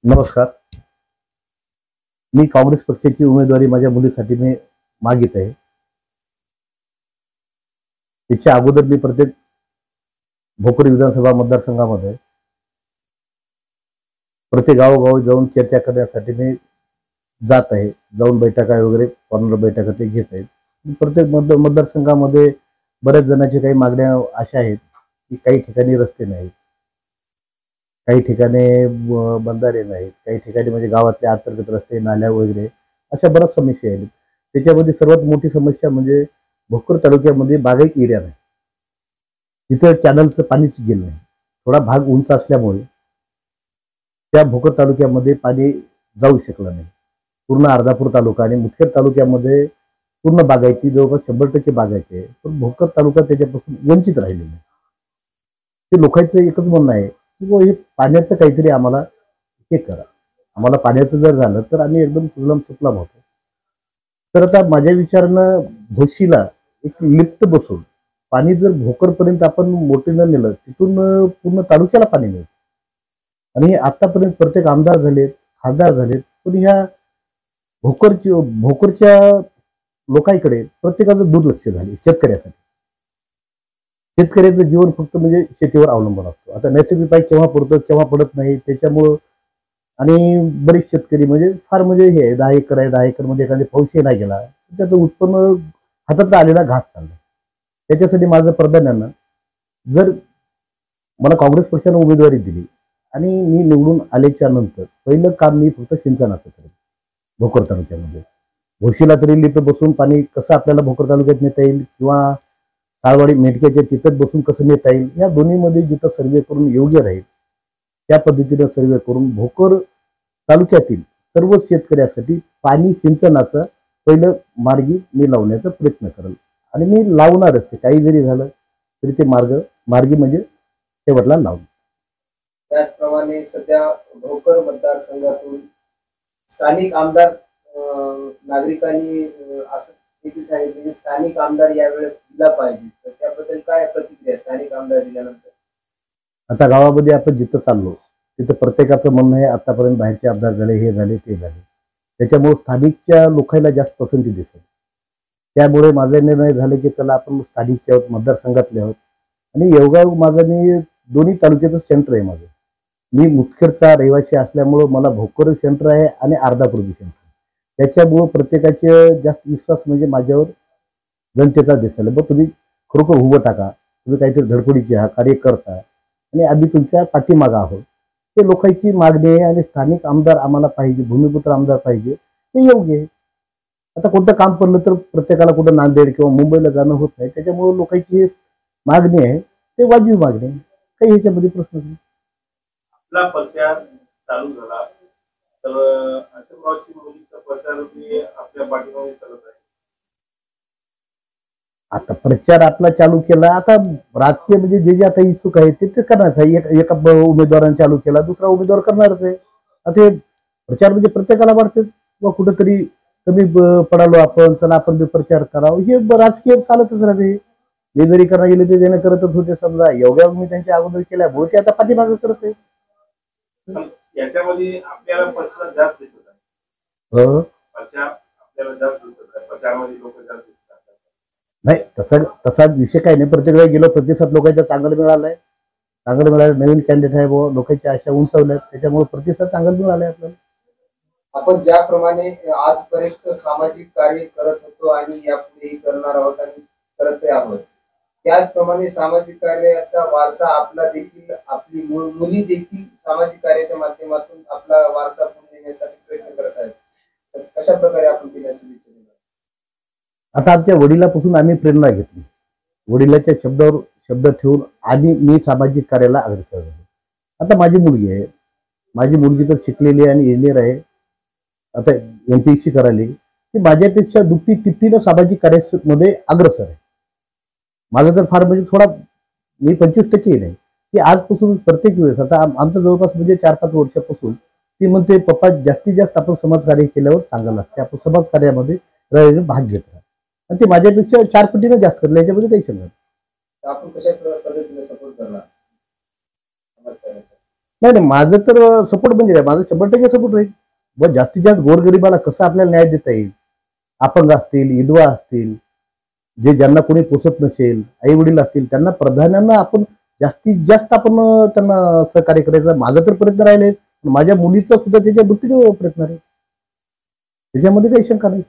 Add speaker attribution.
Speaker 1: नमस्कार. मी काँग्रेस पक्षाची उमेदवारी माझ्या मुलीसाठी मी मागित आहे. त्याच्या अगोदर मी प्रत्येक भोकर विधानसभा मतदारसंघामध्ये प्रत्येक गावोगावी जाऊन चर्चा करण्यासाठी मी जात आहे. जाऊन बैठका वगैरे कॉर्नर बैठका ते घेत आहेत. प्रत्येक मतदारसंघामध्ये बऱ्याच जणांची काही मागण्या अशा आहेत की काही ठिकाणी रस्ते नाहीत, काही ठिकाणी बंधारे नाहीत, काही ठिकाणी म्हणजे गावातले अंतर्गत रस्ते, नाल्या वगैरे अशा बऱ्याच समस्या आहेत. त्याच्यामध्ये सर्वात मोठी समस्या म्हणजे भोकर तालुक्यामध्ये बागायत एरिया नाही. तिथं कॅनलचं पाणीच गेलं नाही. थोडा भाग उंच असल्यामुळे त्या भोकर तालुक्यामध्ये पाणी जाऊ शकलं नाही. पूर्ण अर्धापूर तालुका आणि मुखेड तालुक्यामध्ये पूर्ण बागायती जवळपास 100% बागायती आहे. पण भोकर तालुका त्याच्यापासून वंचित राहिलेला आहे. ते लोकांचं एकच म्हणणं आहे की हे पाण्याचं काहीतरी आम्हाला हे करा. आम्हाला पाण्याचं जर झालं तर आम्ही एकदम सुजलाम सुफलाम होतो. तर आता माझ्या विचारानं भोशीला एक लिफ्ट बसून पाणी जर भोकरपर्यंत आपण मोठीनं नेलं, तिथून पूर्ण तालुक्याला पाणी मिळतं. आणि आतापर्यंत प्रत्येक आमदार झालेत, खासदार झालेत, पण ह्या भोकरच्या लोकांकडे प्रत्येकाचं दुर्लक्ष झाले. शेतकऱ्याचं जीवन फक्त म्हणजे शेतीवर अवलंबून असतो. आता नैसर्गिक पाऊस केव्हा पडतो केव्हा पडत नाही, त्याच्यामुळं आणि बरेच शेतकरी म्हणजे फार म्हणजे हे 10 एकर आहे, 10 एकर मध्ये एखाद्या पाऊसही नाही गेला त्याचं उत्पन्न हातात आलेला घास चालला. त्याच्यासाठी माझं प्राधान्यानं जर मला काँग्रेस पक्षाने उमेदवारी दिली आणि मी निवडून आल्याच्या नंतर पहिलं काम मी फक्त सिंचनाचं करेन भोकर तालुक्यामध्ये. भोशीला तरी लिफ्ट बसून पाणी कसं आपल्याला भोकर तालुक्यात नेता येईल किंवा साळवाडी मेटक्याच्या तिथं बसून कसं नेता येईल, या दोन्हीमध्ये जिथं सर्वे करून योग्य राहील त्या पद्धतीने सर्वे करून भोकर तालुक्यातील सर्व शेतकऱ्यासाठी पाणी सिंचनाचं पहिलं मार्गी मी लावण्याचा प्रयत्न करेल. आणि मी लावणारच. ते काही जरी झालं तरी ते मार्गी म्हणजे शेवटला लावून.
Speaker 2: त्याचप्रमाणे सध्या भोकर मतदारसंघातून स्थानिक आमदार नागरिकांनी असं देखील सांगितले की स्थानिक आमदार यावेळेस दिला पाहिजे. तर त्याबद्दल काय प्रतिक्रिया स्थानिक आमदार दिल्यानंतर?
Speaker 1: आता गावामध्ये आपण जिथं चाललो तिथं प्रत्येकाचं म्हणणं आहे आतापर्यंत बाहेरचे आमदार झाले, हे झाले, ते झाले. त्याच्यामुळे स्थानिकच्या लोकांना जास्त पसंती दिसेल. त्यामुळे माझा निर्णय झाला की चला आपण स्थानिकचे आहोत, मतदारसंघातले आहोत. आणि येवगाव माझं मी दोन्ही तालुक्याचं सेंटर आहे माझं. मी मुदखेडचा रहिवासी असल्यामुळं मला भोकर सेंटर आहे आणि अर्धापूर सेंटर आहे. त्याच्यामुळं प्रत्येकाचे जास्त विश्वास म्हणजे माझ्यावर जनतेचा दिसेल. मग तुम्ही खरोखर उभं टाका, तुम्ही काहीतरी धडपडीचे आहात, कार्य करता आणि आम्ही तुमच्या पाठीमागं आहोत. ते लोकांची मागणी आहे आणि स्थानिक आमदार आम्हाला पाहिजे, भूमिपुत्र आमदार पाहिजे, ते योग्य आहे. आता कोणतं काम पडलं तर प्रत्येकाला कुठं नांदेड किंवा मुंबईला जाणं होत नाही. त्याच्यामुळे लोकांची मागणी आहे ते वाजवी मागणी आहे. काही ह्याच्यामध्ये प्रश्न नाही.
Speaker 3: आपला प्रचार चालू झाला तर आश्रमरावची मुलीचा प्रचार आपल्या पाठीमागे चालत आहे.
Speaker 1: आता प्रचार आपला चालू केला. आता राजकीय म्हणजे जे जे आता इच्छुक आहेत ते करणारच आहे. एका उमेदवाराने चालू केला, दुसरा उमेदवार करणारच आहे. आता प्रचार म्हणजे प्रत्येकाला वाटते किंवा कुठेतरी कमी पडालो आपण, चला आपण बी प्रचार करावं, हे राजकीय चालतच राहते. जे जरी करायला गेले ते जण करतच होते. समजा एवढ्या मी त्यांच्या अगोदर केल्यामुळे ते आता पाठीमागं करत आहे.
Speaker 3: याच्यामध्ये आपल्याला प्रचार जास्त दिसत आहे. प्रचार आपल्याला जास्त दिसत आहे. प्रचारामध्ये लोक जास्त दिसतात.
Speaker 1: नाही तसा विषय काही नाही. प्रत्येक वेळेला गेलो प्रतिसाद लोकांचा चांगला मिळालाय. चांगलं मिळालं. नवीन कॅन्डिडेट आहे बुवा, लोकांच्या आशा उंचावल्यात, त्याच्यामुळे प्रतिसाद चांगला मिळालाय आपल्याला.
Speaker 2: आपण ज्याप्रमाणे आजपर्यंत सामाजिक कार्य करत होतो आणि यापुढेही करणार आहोत आणि करतही आहोत, त्याचप्रमाणे सामाजिक कार्याचा वारसा आपला देखील, आपली मुली देखील सामाजिक कार्याच्या माध्यमातून आपला वारसा पुढे नेण्यासाठी प्रयत्न करत आहेत. तर कशा प्रकारे आपण तिला शुभेच्छा देणार?
Speaker 1: आता आमच्या वडिलापासून आम्ही प्रेरणा घेतली. वडिलाच्या शब्दावर शब्द ठेवून मी सामाजिक कार्याला अग्रेसर झालो. आता माझी मुलगी आहे. माझी मुलगी तर शिकलेली आहे आणि इंजिनियर आहे. आता MPSC करायली. ती माझ्यापेक्षा दुप्पटी तिप्पटीनं सामाजिक कार्यामध्ये अग्रेसर आहे. माझं तर फार म्हणजे थोडा मी 25% नाही की आजपासूनच प्रत्येक वेळेस आता आमचं जवळपास म्हणजे 4-5 वर्षापासून ती म्हणते पप्पा जास्तीत जास्त आपण समाजकार्य केल्यावर चांगलं लागते, आपण समाजकार्यामध्ये भाग घेत राहा. आणि ते माझ्यापेक्षा 4 पटीनं जास्त करलं, याच्यामध्ये काही शंका नाही.
Speaker 2: आपण कशा पद्धतीने सपोर्ट करणार?
Speaker 1: नाही नाही, माझं तर सपोर्ट म्हणजे काय, माझं 100% सपोर्ट राहील. व जास्तीत जास्त गोरगरिबाला कसं आपल्याला न्याय देता येईल, अपंग असतील, विधवा असतील, जे ज्यांना कोणी पोसत नसेल, आई वडील असतील, त्यांना प्राधान्यानं आपण जास्तीत जास्त आपण त्यांना सहकार्य करायचा माझा तर प्रयत्न राहिले. माझ्या मुलीचा सुद्धा त्याच्या दुपटीने प्रयत्न आहे, त्याच्यामध्ये काही शंका नाही.